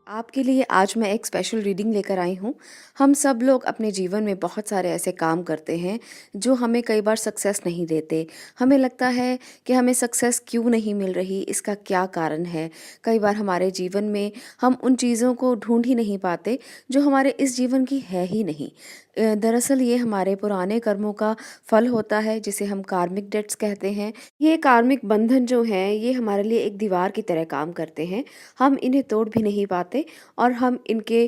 आपके लिए आज मैं एक स्पेशल रीडिंग लेकर आई हूँ। हम सब लोग अपने जीवन में बहुत सारे ऐसे काम करते हैं जो हमें कई बार सक्सेस नहीं देते। हमें लगता है कि हमें सक्सेस क्यों नहीं मिल रही, इसका क्या कारण है। कई बार हमारे जीवन में हम उन चीज़ों को ढूंढ ही नहीं पाते जो हमारे इस जीवन की है ही नहीं। दरअसल ये हमारे पुराने कर्मों का फल होता है जिसे हम कार्मिक डेट्स कहते हैं। ये कार्मिक बंधन जो हैं ये हमारे लिए एक दीवार की तरह काम करते हैं। हम इन्हें तोड़ भी नहीं पाते और हम इनके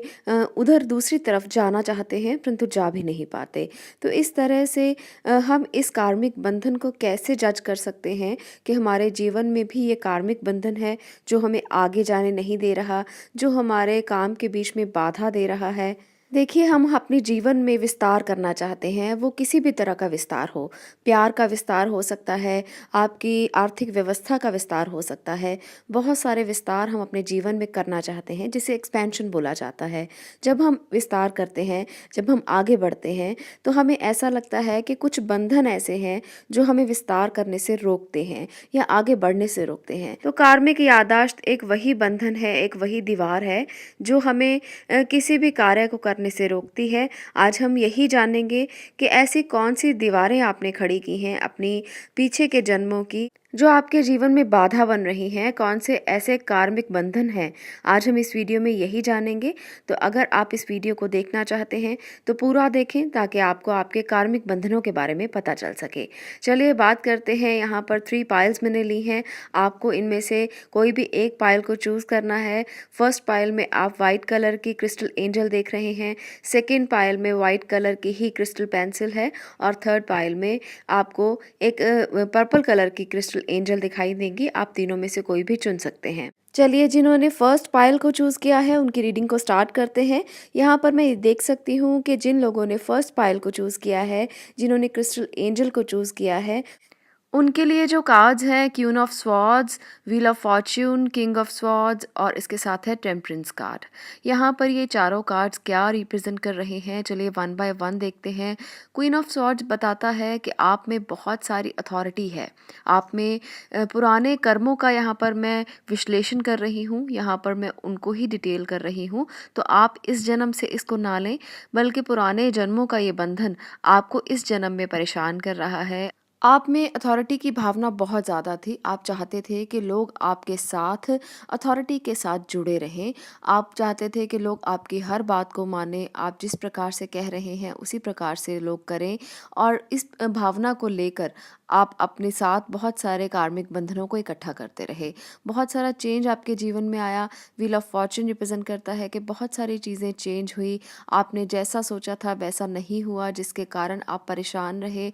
उधर दूसरी तरफ जाना चाहते हैं परंतु जा भी नहीं पाते। तो इस तरह से हम इस कार्मिक बंधन को कैसे जज कर सकते हैं कि हमारे जीवन में भी ये कार्मिक बंधन है जो हमें आगे जाने नहीं दे रहा, जो हमारे काम के बीच में बाधा दे रहा है। देखिए, हम अपने जीवन में विस्तार करना चाहते हैं, वो किसी भी तरह का विस्तार हो। प्यार का विस्तार हो सकता है, आपकी आर्थिक व्यवस्था का विस्तार हो सकता है। बहुत सारे विस्तार हम अपने जीवन में करना चाहते हैं जिसे एक्सपेंशन बोला जाता है। जब हम विस्तार करते हैं, जब हम आगे बढ़ते हैं, तो हमें ऐसा लगता है कि कुछ बंधन ऐसे हैं जो हमें विस्तार करने से रोकते हैं या आगे बढ़ने से रोकते हैं। तो कार्मिक याददाश्त एक वही बंधन है, एक वही दीवार है जो हमें किसी भी कार्य को करने से रोकती है। आज हम यही जानेंगे कि ऐसी कौन सी दीवारें आपने खड़ी की हैं अपनी पीछे के जन्मों की जो आपके जीवन में बाधा बन रही हैं, कौन से ऐसे कार्मिक बंधन हैं। आज हम इस वीडियो में यही जानेंगे। तो अगर आप इस वीडियो को देखना चाहते हैं तो पूरा देखें ताकि आपको आपके कार्मिक बंधनों के बारे में पता चल सके। चलिए बात करते हैं। यहाँ पर 3 पाइल्स मैंने ली हैं। आपको इनमें से कोई भी एक पाइल को चूज़ करना है। फर्स्ट पाइल में आप वाइट कलर की क्रिस्टल एंजल देख रहे हैं, सेकेंड पाइल में वाइट कलर की ही क्रिस्टल पेंसिल है और थर्ड पाइल में आपको एक पर्पल कलर की क्रिस्टल एंजल दिखाई देंगी। आप तीनों में से कोई भी चुन सकते हैं। चलिए, जिन्होंने फर्स्ट पाइल को चूज़ किया है उनकी रीडिंग को स्टार्ट करते हैं। यहाँ पर मैं देख सकती हूँ कि जिन लोगों ने फर्स्ट पाइल को चूज़ किया है, जिन्होंने क्रिस्टल एंजल को चूज़ किया है, उनके लिए जो कार्ड्स हैं queen of swords, wheel of Fortune, king of swords और इसके साथ है टेम्परेंस कार्ड। यहाँ पर ये चारों कार्ड्स क्या रिप्रेजेंट कर रहे हैं, चलिए वन बाय वन देखते हैं। क्वीन ऑफ स्वॉर्ड्स बताता है कि आप में बहुत सारी अथॉरिटी है। आप में पुराने कर्मों का यहाँ पर मैं विश्लेषण कर रही हूँ, यहाँ पर मैं उनको ही डिटेल कर रही हूँ। तो आप इस जन्म से इसको ना लें, बल्कि पुराने जन्मों का ये बंधन आपको इस जन्म में परेशान कर रहा है। आप में अथॉरिटी की भावना बहुत ज़्यादा थी। आप चाहते थे कि लोग आपके साथ अथॉरिटी के साथ जुड़े रहें। आप चाहते थे कि लोग आपकी हर बात को मानें, आप जिस प्रकार से कह रहे हैं उसी प्रकार से लोग करें। और इस भावना को लेकर आप अपने साथ बहुत सारे कार्मिक बंधनों को इकट्ठा करते रहे। बहुत सारा चेंज आपके जीवन में आया। व्हील ऑफ फॉर्च्यून रिप्रेजेंट करता है कि बहुत सारी चीज़ें चेंज हुई। आपने जैसा सोचा था वैसा नहीं हुआ, जिसके कारण आप परेशान रहे।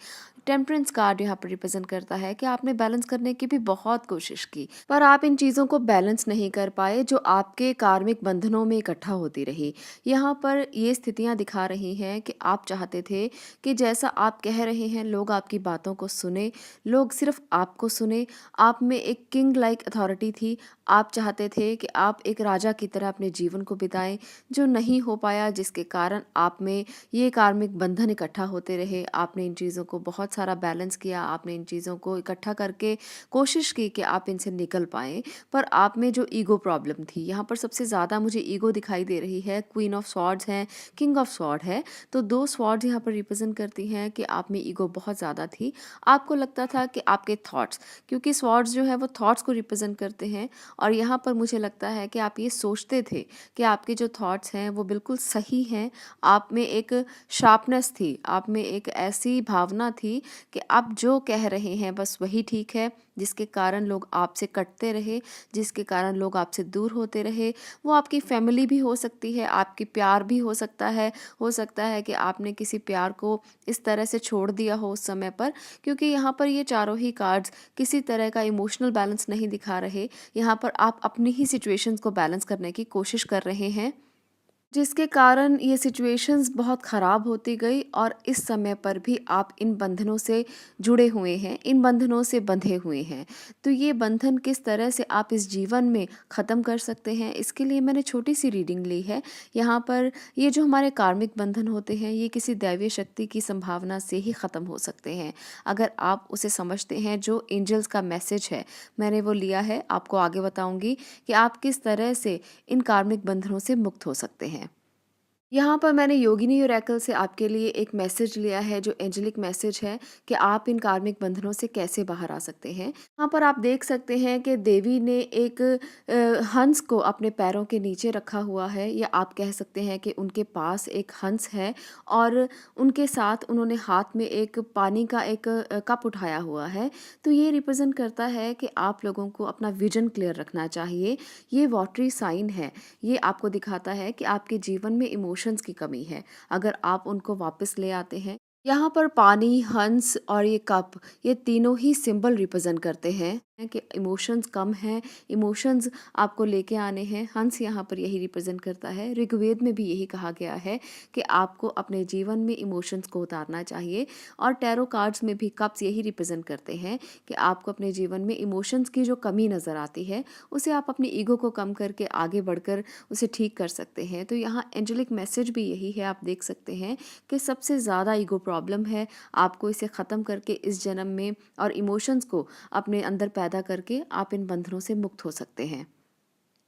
टेम्परेंस कार्ड यहाँ पर रिप्रेजेंट करता है कि आपने बैलेंस करने की भी बहुत कोशिश की, पर आप इन चीज़ों को बैलेंस नहीं कर पाए जो आपके कार्मिक बंधनों में इकट्ठा होती रही। यहाँ पर ये स्थितियाँ दिखा रही हैं कि आप चाहते थे कि जैसा आप कह रहे हैं लोग आपकी बातों को सुने, लोग सिर्फ आपको सुने। आप में एक किंग लाइक अथॉरिटी थी। आप चाहते थे कि आप एक राजा की तरह अपने जीवन को बिताएं, जो नहीं हो पाया, जिसके कारण आप में ये कार्मिक बंधन इकट्ठा होते रहे। आपने इन चीज़ों को बहुत सारा बैलेंस किया, आपने इन चीज़ों को इकट्ठा करके कोशिश की कि आप इनसे निकल पाएँ, पर आप में जो ईगो प्रॉब्लम थी, यहाँ पर सबसे ज़्यादा मुझे ईगो दिखाई दे रही है। क्वीन ऑफ स्वॉर्ड्स है, किंग ऑफ स्वॉर्ड है, तो 2 स्वॉर्ड्स यहाँ पर रिप्रेजेंट करती हैं कि आप में ईगो बहुत ज़्यादा थी। आपको लगता था कि आपके थॉट्स, क्योंकि स्वॉर्ड्स जो है वो थॉट्स को रिप्रेजेंट करते हैं, और यहाँ पर मुझे लगता है कि आप ये सोचते थे कि आपके जो थॉट्स हैं वो बिल्कुल सही हैं। आप में एक शार्पनेस थी, आप में एक ऐसी भावना थी कि आप जो कह रहे हैं बस वही ठीक है, जिसके कारण लोग आपसे कटते रहे, जिसके कारण लोग आपसे दूर होते रहे। वो आपकी फैमिली भी हो सकती है, आपकी प्यार भी हो सकता है कि आपने किसी प्यार को इस तरह से छोड़ दिया हो उस समय पर, क्योंकि यहाँ पर ये चारों ही कार्ड्स किसी तरह का इमोशनल बैलेंस नहीं दिखा रहे। यहाँ पर आप अपनी ही सिचुएशंस को बैलेंस करने की कोशिश कर रहे हैं। जिसके कारण ये सिचुएशंस बहुत ख़राब होती गई और इस समय पर भी आप इन बंधनों से जुड़े हुए हैं, इन बंधनों से बंधे हुए हैं। तो ये बंधन किस तरह से आप इस जीवन में ख़त्म कर सकते हैं, इसके लिए मैंने छोटी-सी रीडिंग ली है। यहाँ पर ये जो हमारे कार्मिक बंधन होते हैं, ये किसी दैवीय शक्ति की संभावना से ही ख़त्म हो सकते हैं। अगर आप उसे समझते हैं, जो एंजल्स का मैसेज है, मैंने वो लिया है, आपको आगे बताऊँगी कि आप किस तरह से इन कार्मिक बंधनों से मुक्त हो सकते हैं। यहाँ पर मैंने योगिनी ओरेकल से आपके लिए एक मैसेज लिया है जो एंजेलिक मैसेज है कि आप इन कार्मिक बंधनों से कैसे बाहर आ सकते हैं। यहाँ पर आप देख सकते हैं कि देवी ने एक हंस को अपने पैरों के नीचे रखा हुआ है, या आप कह सकते हैं कि उनके पास एक हंस है और उनके साथ उन्होंने हाथ में एक पानी का एक कप उठाया हुआ है। तो ये रिप्रेजेंट करता है कि आप लोगों को अपना विजन क्लियर रखना चाहिए। ये वाटरी साइन है, ये आपको दिखाता है कि आपके जीवन में इमोशंस की कमी है। अगर आप उनको वापस ले आते हैं, यहाँ पर पानी, हंस और ये कप, ये तीनों ही सिंबल रिप्रेजेंट करते हैं कि इमोशंस कम हैं, इमोशंस आपको लेके आने हैं। हंस यहाँ पर यही रिप्रेजेंट करता है। ऋग्वेद में भी यही कहा गया है कि आपको अपने जीवन में इमोशंस को उतारना चाहिए, और टैरो कार्ड्स में भी कप्स यही रिप्रेजेंट करते हैं कि आपको अपने जीवन में इमोशंस की जो कमी नज़र आती है, उसे आप अपनी ईगो को कम करके आगे बढ़कर उसे ठीक कर सकते हैं। तो यहाँ एंजेलिक मैसेज भी यही है, आप देख सकते हैं कि सबसे ज़्यादा ईगो प्रॉब्लम है, आपको इसे ख़त्म करके इस जन्म में और इमोशंस को अपने अंदर पैदा करके आप इन बंधनों से मुक्त हो सकते हैं।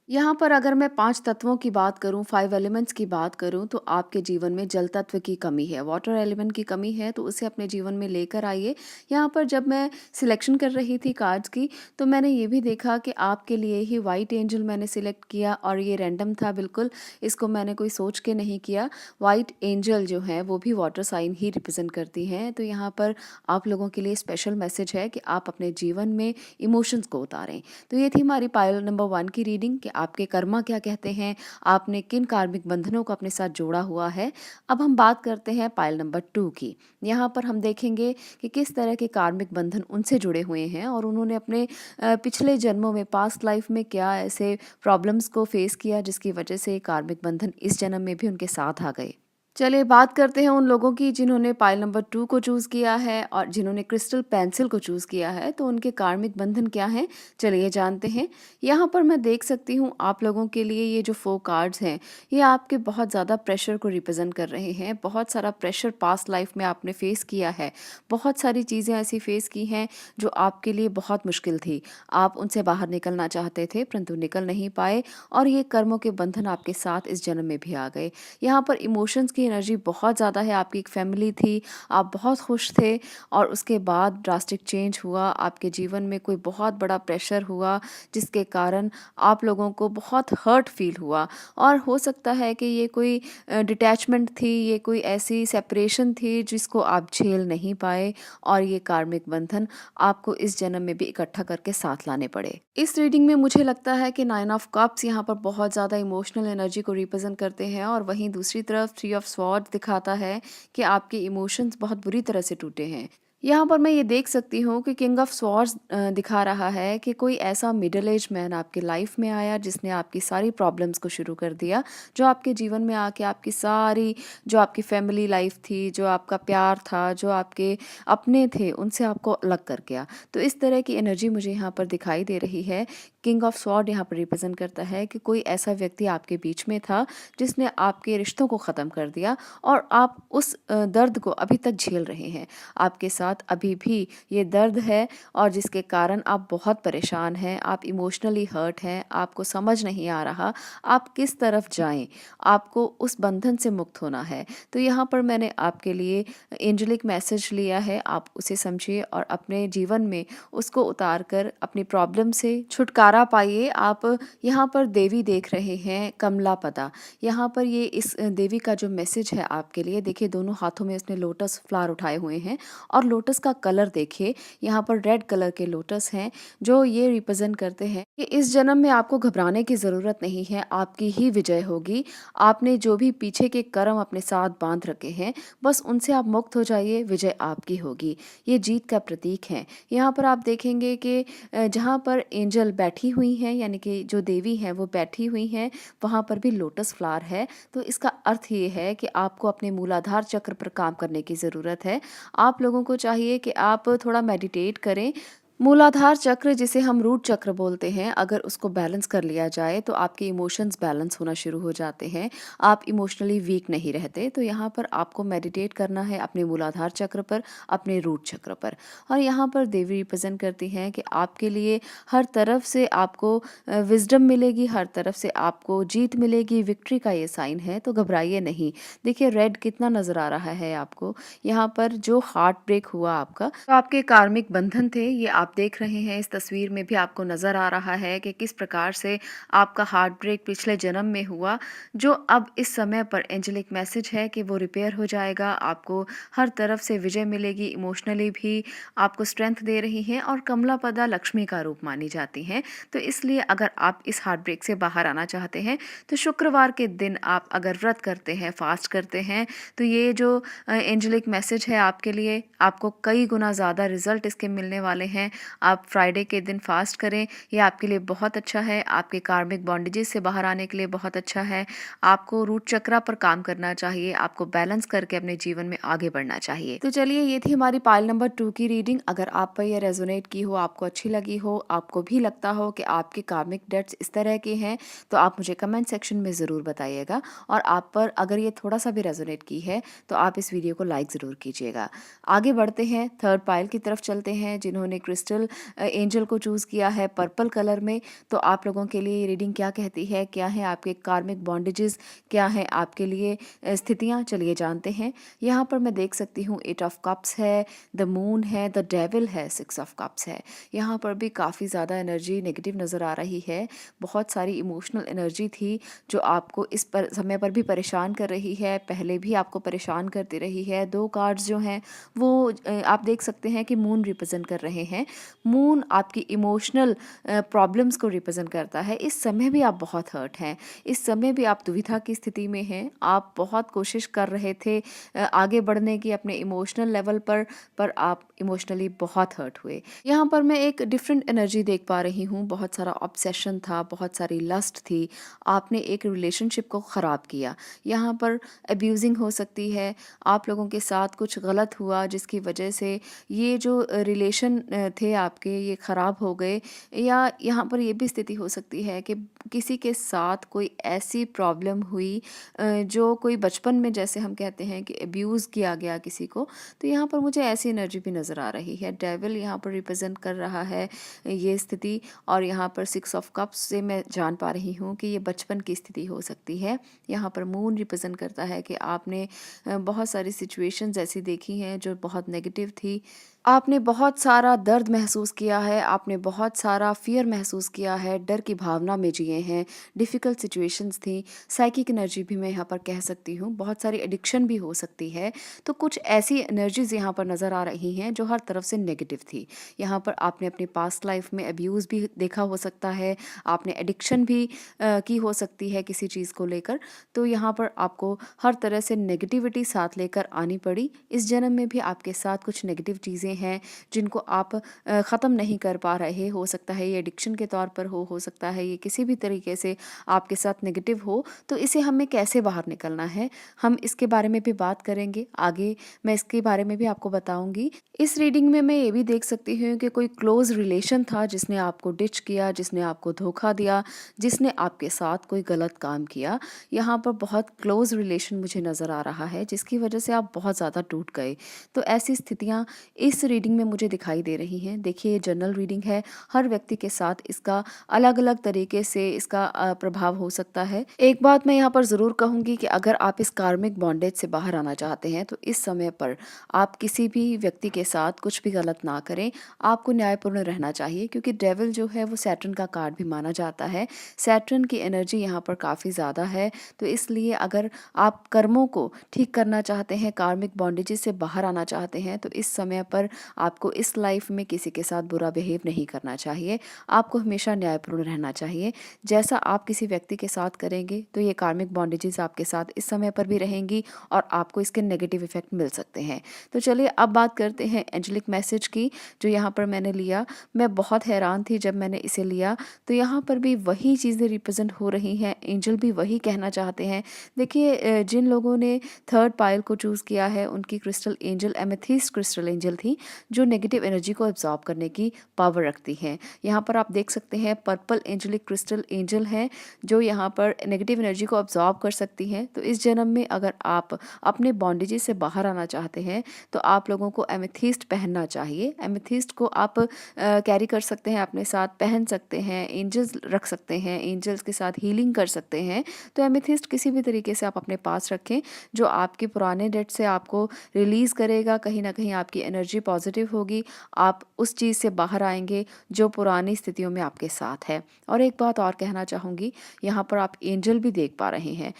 यहाँ पर अगर मैं 5 तत्वों की बात करूँ, 5 एलिमेंट्स की बात करूँ, तो आपके जीवन में जल तत्व की कमी है, वाटर एलिमेंट की कमी है, तो उसे अपने जीवन में लेकर आइए। यहाँ पर जब मैं सिलेक्शन कर रही थी कार्ड्स की, तो मैंने ये भी देखा कि आपके लिए ही वाइट एंजल मैंने सिलेक्ट किया, और ये रैंडम था बिल्कुल, इसको मैंने कोई सोच के नहीं किया। वाइट एंजल जो है वो भी वाटर साइन ही रिप्रेजेंट करती हैं। तो यहाँ पर आप लोगों के लिए स्पेशल मैसेज है कि आप अपने जीवन में इमोशंस को उतारें। तो ये थी हमारी पायल नंबर 1 की रीडिंग कि आपके कर्मा क्या कहते हैं, आपने किन कार्मिक बंधनों को अपने साथ जोड़ा हुआ है। अब हम बात करते हैं पायल नंबर 2 की। यहाँ पर हम देखेंगे कि किस तरह के कार्मिक बंधन उनसे जुड़े हुए हैं, और उन्होंने अपने पिछले जन्मों में, पास्ट लाइफ में क्या ऐसे प्रॉब्लम्स को फेस किया जिसकी वजह से ये कार्मिक बंधन इस जन्म में भी उनके साथ आ गए। चलिए बात करते हैं उन लोगों की जिन्होंने पाइल नंबर 2 को चूज़ किया है और जिन्होंने क्रिस्टल पेंसिल को चूज़ किया है, तो उनके कार्मिक बंधन क्या हैं, चलिए जानते हैं। यहाँ पर मैं देख सकती हूँ आप लोगों के लिए ये जो 4 कार्ड्स हैं, ये आपके बहुत ज़्यादा प्रेशर को रिप्रेजेंट कर रहे हैं। बहुत सारा प्रेशर पास्ट लाइफ में आपने फेस किया है, बहुत सारी चीज़ें ऐसी फेस की हैं जो आपके लिए बहुत मुश्किल थी। आप उनसे बाहर निकलना चाहते थे परंतु निकल नहीं पाए, और ये कर्मों के बंधन आपके साथ इस जन्म में भी आ गए। यहाँ पर इमोशंस की एनर्जी बहुत ज़्यादा है, आपकी एक फैमिली थी, आप बहुत खुश थे, और उसके बाद ड्रास्टिक चेंज हुआ, आपके जीवन में कोई बहुत बड़ा प्रेशर हुआ जिसके कारण आप लोगों को बहुत हर्ट फील हुआ, और हो सकता है कि ये कोई डिटैचमेंट थी, ये कोई ऐसी सेपरेशन थी जिसको आप झेल नहीं पाए, और ये कार्मिक बंधन आपको इस जन्म में भी इकट्ठा करके साथ लाने पड़े। इस रीडिंग में मुझे लगता है कि 9 ऑफ कप्स यहाँ पर बहुत ज़्यादा इमोशनल एनर्जी को रिप्रेजेंट करते हैं, और वहीं दूसरी तरफ 3 ऑफ स्वॉर्ड्स दिखाता है कि आपके इमोशंस बहुत बुरी तरह से टूटे हैं। यहाँ पर मैं ये देख सकती हूँ कि किंग ऑफ स्वॉर्ड्स दिखा रहा है कि कोई ऐसा मिडिल एज मैन आपकी लाइफ में आया जिसने आपकी सारी प्रॉब्लम्स को शुरू कर दिया, जो आपके जीवन में आके आपकी सारी, जो आपकी फैमिली लाइफ थी, जो आपका प्यार था, जो आपके अपने थे, उनसे आपको अलग कर गया। तो इस तरह की एनर्जी मुझे यहाँ पर दिखाई दे रही है। किंग ऑफ स्वॉर्ड यहाँ पर रिप्रेजेंट करता है कि कोई ऐसा व्यक्ति आपके बीच में था जिसने आपके रिश्तों को ख़त्म कर दिया, और आप उस दर्द को अभी तक झेल रहे हैं। आपके साथ अभी भी ये दर्द है, और जिसके कारण आप बहुत परेशान हैं, आप इमोशनली हर्ट हैं, आपको समझ नहीं आ रहा आप किस तरफ जाएं, आपको उस बंधन से मुक्त होना है। तो यहाँ पर मैंने आपके लिए एंजेलिक मैसेज लिया है, आप उसे समझिए और अपने जीवन में उसको उतार कर अपनी प्रॉब्लम से छुटकारा पाइए। आप यहाँ पर देवी देख रहे हैं, कमला पदा। यहाँ पर ये इस देवी का जो मैसेज है आपके लिए, देखिए दोनों हाथों में उसने लोटस फ्लावर उठाए हुए हैं, और लोटस का कलर देखिए, यहाँ पर रेड कलर के लोटस हैं जो ये रिप्रेजेंट करते हैं कि इस जन्म में आपको घबराने की ज़रूरत नहीं है, आपकी ही विजय होगी। आपने जो भी पीछे के कर्म अपने साथ बांध रखे हैं, बस उनसे आप मुक्त हो जाइए, विजय आपकी होगी। ये जीत का प्रतीक है। यहाँ पर आप देखेंगे कि जहाँ पर एंजल बैठी हुई हैं, यानी कि जो देवी हैं वो बैठी हुई हैं, वहाँ पर भी लोटस फ्लावर है। तो इसका अर्थ ये है कि आपको अपने मूलाधार चक्र पर काम करने की ज़रूरत है। आप लोगों को चाहिए कि आप थोड़ा मेडिटेट करें। मूलाधार चक्र, जिसे हम रूट चक्र बोलते हैं, अगर उसको बैलेंस कर लिया जाए तो आपके इमोशंस बैलेंस होना शुरू हो जाते हैं। आप इमोशनली वीक नहीं रहते। तो यहाँ पर आपको मेडिटेट करना है अपने मूलाधार चक्र पर, अपने रूट चक्र पर। और यहाँ पर देवी रिप्रेजेंट करती हैं कि आपके लिए हर तरफ से आपको विजडम मिलेगी, हर तरफ से आपको जीत मिलेगी, विक्ट्री का ये साइन है। तो घबराइए नहीं। देखिए रेड कितना नज़र आ रहा है आपको। यहाँ पर जो हार्ट ब्रेक हुआ आपका, तो आपके कार्मिक बंधन थे, ये आप देख रहे हैं। इस तस्वीर में भी आपको नज़र आ रहा है कि किस प्रकार से आपका हार्ट ब्रेक पिछले जन्म में हुआ, जो अब इस समय पर एंजेलिक मैसेज है कि वो रिपेयर हो जाएगा। आपको हर तरफ से विजय मिलेगी, इमोशनली भी आपको स्ट्रेंथ दे रही हैं। और कमला पदा लक्ष्मी का रूप मानी जाती हैं। तो इसलिए अगर आप इस हार्ट ब्रेक से बाहर आना चाहते हैं तो शुक्रवार के दिन आप अगर व्रत करते हैं, फास्ट करते हैं, तो ये जो एंजेलिक मैसेज है आपके लिए, आपको कई गुना ज़्यादा रिजल्ट इसके मिलने वाले हैं। आप फ्राइडे के दिन फास्ट करें, ये आपके लिए बहुत अच्छा है। आपके कार्मिक बॉन्डेजेस से बाहर आने के लिए बहुत अच्छा है। आपको रूट चक्रा पर काम करना चाहिए, आपको बैलेंस करके अपने जीवन में आगे बढ़ना चाहिए। तो चलिए, ये थी हमारी पाइल नंबर 2 की रीडिंग। अगर आप पर यह रेजोनेट की हो, आपको अच्छी लगी हो, आपको भी लगता हो कि आपके कार्मिक डेट्स इस तरह के हैं, तो आप मुझे कमेंट सेक्शन में ज़रूर बताइएगा। और आप पर अगर ये थोड़ा सा भी रेजोनेट की है तो आप इस वीडियो को लाइक ज़रूर कीजिएगा। आगे बढ़ते हैं, थर्ड पाइल की तरफ चलते हैं। जिन्होंने क्रिस्टल एंजल को चूज़ किया है पर्पल कलर में, तो आप लोगों के लिए ये रीडिंग क्या कहती है, क्या है आपके कार्मिक बॉन्डेजेस, क्या है आपके लिए स्थितियाँ, चलिए जानते हैं। यहाँ पर मैं देख सकती हूँ 8 ऑफ कप्स है, द मून है, द डेविल है, 6 ऑफ कप्स है। यहाँ पर भी काफ़ी ज़्यादा एनर्जी नेगेटिव नज़र आ रही है। बहुत सारी इमोशनल एनर्जी थी जो आपको इस पर समय पर भी परेशान कर रही है, पहले भी आपको परेशान करती रही है। 2 कार्ड्स जो हैं वो आप देख सकते हैं कि मून रिप्रेजेंट कर रहे हैं। मून आपकी इमोशनल प्रॉब्लम्स को रिप्रेजेंट करता है। इस समय भी आप बहुत हर्ट हैं, इस समय भी आप दुविधा की स्थिति में हैं। आप बहुत कोशिश कर रहे थे आगे बढ़ने की अपने इमोशनल लेवल पर आप इमोशनली बहुत हर्ट हुए। यहाँ पर मैं एक डिफरेंट एनर्जी देख पा रही हूँ। बहुत सारा ऑब्सेशन था, बहुत सारी लस्ट थी। आपने एक रिलेशनशिप को ख़राब किया। यहाँ पर अब्यूजिंग हो सकती है, आप लोगों के साथ कुछ गलत हुआ जिसकी वजह से ये जो रिलेशन थे आपके, ये ख़राब हो गए। या यहाँ पर ये भी स्थिति हो सकती है कि किसी के साथ कोई ऐसी प्रॉब्लम हुई जो कोई बचपन में, जैसे हम कहते हैं कि अब्यूज़ किया गया किसी को। तो यहाँ पर मुझे ऐसी एनर्जी भी नज़र आ रही है। डेविल यहाँ पर रिप्रेजेंट कर रहा है ये स्थिति। और यहाँ पर 6 ऑफ कप्स से मैं जान पा रही हूँ कि ये बचपन की स्थिति हो सकती है। यहाँ पर मून रिप्रेजेंट करता है कि आपने बहुत सारी सिचुएशंस ऐसी देखी हैं जो बहुत नेगेटिव थी। आपने बहुत सारा दर्द महसूस किया है, आपने बहुत सारा फ़ियर महसूस किया है, डर की भावना में जिए हैं, डिफ़िकल्ट सिचुएशंस थी। साइकिक एनर्जी भी मैं यहाँ पर कह सकती हूँ, बहुत सारी एडिक्शन भी हो सकती है। तो कुछ ऐसी एनर्जीज़ यहाँ पर नज़र आ रही हैं जो हर तरफ से नेगेटिव थी। यहाँ पर आपने अपनी पास्ट लाइफ में अब्यूज़ भी देखा हो सकता है, आपने एडिक्शन भी की हो सकती है किसी चीज़ को लेकर। तो यहाँ पर आपको हर तरह से नेगेटिविटी साथ लेकर आनी पड़ी। इस जन्म में भी आपके साथ कुछ नेगेटिव चीज़ें हैं जिनको आप ख़त्म नहीं कर पा रहे। हो सकता है ये एडिक्शन के तौर पर हो सकता है ये किसी भी तरीके से आपके साथ नेगेटिव हो। तो इसे हमें कैसे बाहर निकलना है, हम इसके बारे में भी बात करेंगे आगे। मैं इसके बारे में भी आपको बताऊंगी। इस रीडिंग में मैं ये भी देख सकती हूँ कि कोई क्लोज रिलेशन था जिसने आपको डिच किया, जिसने आपको धोखा दिया, जिसने आपके साथ कोई गलत काम किया। यहाँ पर बहुत क्लोज रिलेशन मुझे नज़र आ रहा है जिसकी वजह से आप बहुत ज़्यादा टूट गए। तो ऐसी स्थितियाँ इस रीडिंग में मुझे दिखाई दे रही हैं। देखिए, ये जनरल रीडिंग है, हर व्यक्ति के साथ इसका अलग अलग तरीके से इसका प्रभाव हो सकता है। एक बात मैं यहाँ पर ज़रूर कहूँगी कि अगर आप इस कार्मिक बॉन्डेज से बाहर आना चाहते हैं तो इस समय पर आप किसी भी व्यक्ति के साथ कुछ भी गलत ना करें। आपको न्यायपूर्ण रहना चाहिए, क्योंकि डेविल जो है वो सैटर्न का कार्ड भी माना जाता है। सैटर्न की एनर्जी यहाँ पर काफ़ी ज़्यादा है। तो इसलिए अगर आप कर्मों को ठीक करना चाहते हैं, कार्मिक बॉन्डेजेस से बाहर आना चाहते हैं, तो इस समय पर पर आपको इस लाइफ में किसी के साथ बुरा बिहेव नहीं करना चाहिए। आपको हमेशा न्यायपूर्ण रहना चाहिए। जैसा आप किसी व्यक्ति के साथ करेंगे तो ये कार्मिक बॉन्डेजेस आपके साथ इस समय पर भी रहेंगी और आपको इसके नेगेटिव इफेक्ट मिल सकते हैं। तो चलिए अब बात करते हैं एंजेलिक मैसेज की, जो यहाँ पर मैंने लिया। मैं बहुत हैरान थी जब मैंने इसे लिया, तो यहाँ पर भी वही चीज़ें रिप्रेजेंट हो रही हैं, एंजल भी वही कहना चाहते हैं। देखिए जिन लोगों ने थर्ड पाइल को चूज़ किया है उनकी crystal angel amethyst crystal angel थी, जो नेगेटिव एनर्जी को एब्जॉर्ब करने की पावर रखती हैं। यहाँ पर आप देख सकते हैं पर्पल एंजलिक क्रिस्टल एंजल है, जो यहाँ पर नेगेटिव एनर्जी को अब्जॉर्ब कर सकती हैं। तो इस जन्म में अगर आप अपने बॉन्डेजेस से बाहर आना चाहते हैं तो आप लोगों को एमेथिस्ट पहनना चाहिए। एमेथिस्ट को आप कैरी कर सकते हैं, अपने साथ पहन सकते हैं, एंजल्स रख सकते हैं, एंजल्स के साथ हीलिंग कर सकते हैं। तो एमेथिस्ट किसी भी तरीके से आप अपने पास रखें, जो आपके पुराने डेट से आपको रिलीज़ करेगा। कहीं ना कहीं आपकी एनर्जी पॉजिटिव होगी, आप उस चीज़ से बाहर आएंगे जो पुरानी स्थितियों में आपके साथ है। और एक बात और कहना चाहूँगी, यहाँ पर आप एंजल भी देख पा रहे हैं,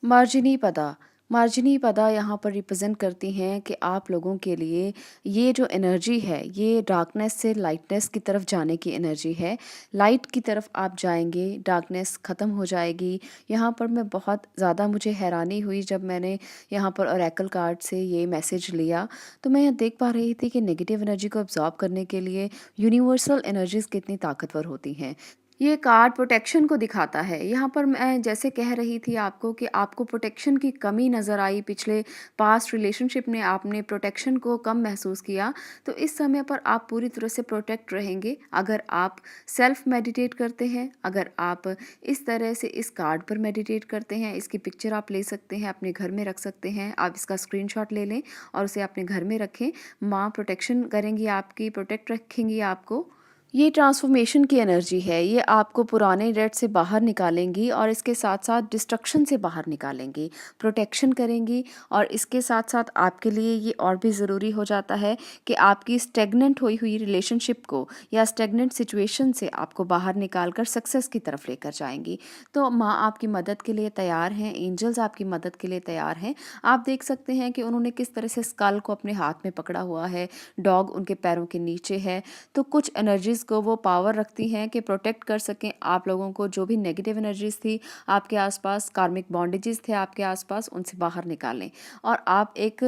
मार्जिनी पदा। मार्जिनी पदा यहाँ पर रिप्रेजेंट करती हैं कि आप लोगों के लिए ये जो एनर्जी है, ये डार्कनेस से लाइटनेस की तरफ जाने की एनर्जी है। लाइट की तरफ आप जाएंगे, डार्कनेस ख़त्म हो जाएगी। यहाँ पर मैं बहुत ज़्यादा मुझे हैरानी हुई जब मैंने यहाँ पर ओरेकल कार्ड से ये मैसेज लिया, तो मैं यहाँ देख पा रही थी कि नेगेटिव एनर्जी को अब्जॉर्ब करने के लिए यूनिवर्सल एनर्जीज़ कितनी ताकतवर होती हैं। ये कार्ड प्रोटेक्शन को दिखाता है। यहाँ पर मैं जैसे कह रही थी आपको कि आपको प्रोटेक्शन की कमी नज़र आई, पिछले पास्ट रिलेशनशिप में आपने प्रोटेक्शन को कम महसूस किया, तो इस समय पर आप पूरी तरह से प्रोटेक्ट रहेंगे अगर आप सेल्फ मेडिटेट करते हैं। अगर आप इस तरह से इस कार्ड पर मेडिटेट करते हैं, इसकी पिक्चर आप ले सकते हैं, अपने घर में रख सकते हैं। आप इसका स्क्रीनशॉट ले लें और उसे अपने घर में रखें। माँ प्रोटेक्शन करेंगी आपकी, प्रोटेक्ट रखेंगी आपको। ये ट्रांसफॉर्मेशन की एनर्जी है, ये आपको पुराने डेट से बाहर निकालेंगी और इसके साथ साथ डिस्ट्रक्शन से बाहर निकालेंगी, प्रोटेक्शन करेंगी। और इसके साथ साथ आपके लिए ये और भी ज़रूरी हो जाता है कि आपकी स्टेगनेंट हुई रिलेशनशिप को या स्टेगनेंट सिचुएशन से आपको बाहर निकाल कर सक्सेस की तरफ लेकर जाएंगी। तो माँ आपकी मदद के लिए तैयार हैं, एंजल्स आपकी मदद के लिए तैयार हैं। आप देख सकते हैं कि उन्होंने किस तरह से स्कल को अपने हाथ में पकड़ा हुआ है, डॉग उनके पैरों के नीचे है। तो कुछ एनर्जीज़ को वो पावर रखती हैं कि प्रोटेक्ट कर सकें आप लोगों को। जो भी नेगेटिव एनर्जीज थी आपके आसपास, कार्मिक बॉन्डेजेस थे आपके आसपास, उनसे बाहर निकालें और आप एक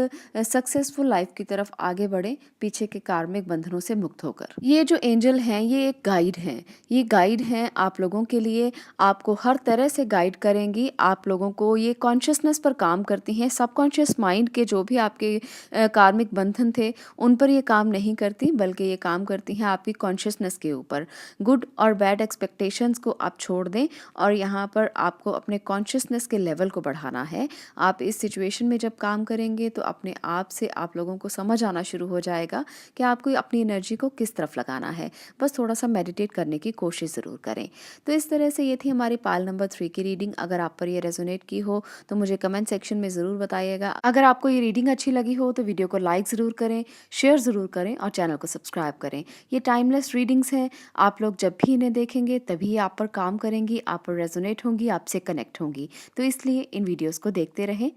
सक्सेसफुल लाइफ की तरफ आगे बढ़ें, पीछे के कार्मिक बंधनों से मुक्त होकर। ये जो एंजल हैं ये एक गाइड हैं, ये गाइड हैं आप लोगों के लिए, आपको हर तरह से गाइड करेंगी। आप लोगों को ये कॉन्शियसनेस पर काम करती हैं, सबकॉन्शियस माइंड के जो भी आपके कार्मिक बंधन थे उन पर ये काम नहीं करती, बल्कि ये काम करती हैं आपकी कॉन्शियसनेस के ऊपर। गुड और बैड एक्सपेक्टेशंस को आप छोड़ दें और यहाँ पर आपको अपने कॉन्शियसनेस के लेवल को बढ़ाना है। आप इस सिचुएशन में जब काम करेंगे तो अपने आप से आप लोगों को समझ आना शुरू हो जाएगा कि आपको अपनी एनर्जी को किस तरफ लगाना है। बस थोड़ा सा मेडिटेट करने की कोशिश ज़रूर करें। तो इस तरह से ये थी हमारी पाल नंबर 3 की रीडिंग। अगर आप पर ये रेजोनेट की हो तो मुझे कमेंट सेक्शन में ज़रूर बताइएगा। अगर आपको ये रीडिंग अच्छी लगी हो तो वीडियो को लाइक ज़रूर करें, शेयर ज़रूर करें और चैनल को सब्सक्राइब करें। ये टाइमलेस रीडिंग्स हैं, आप लोग जब भी इन्हें देखेंगे तभी आप पर काम करेंगी, आप पर रेजोनेट होंगी, आपसे कनेक्ट होंगी। तो इसलिए इन वीडियोस को देखते रहें।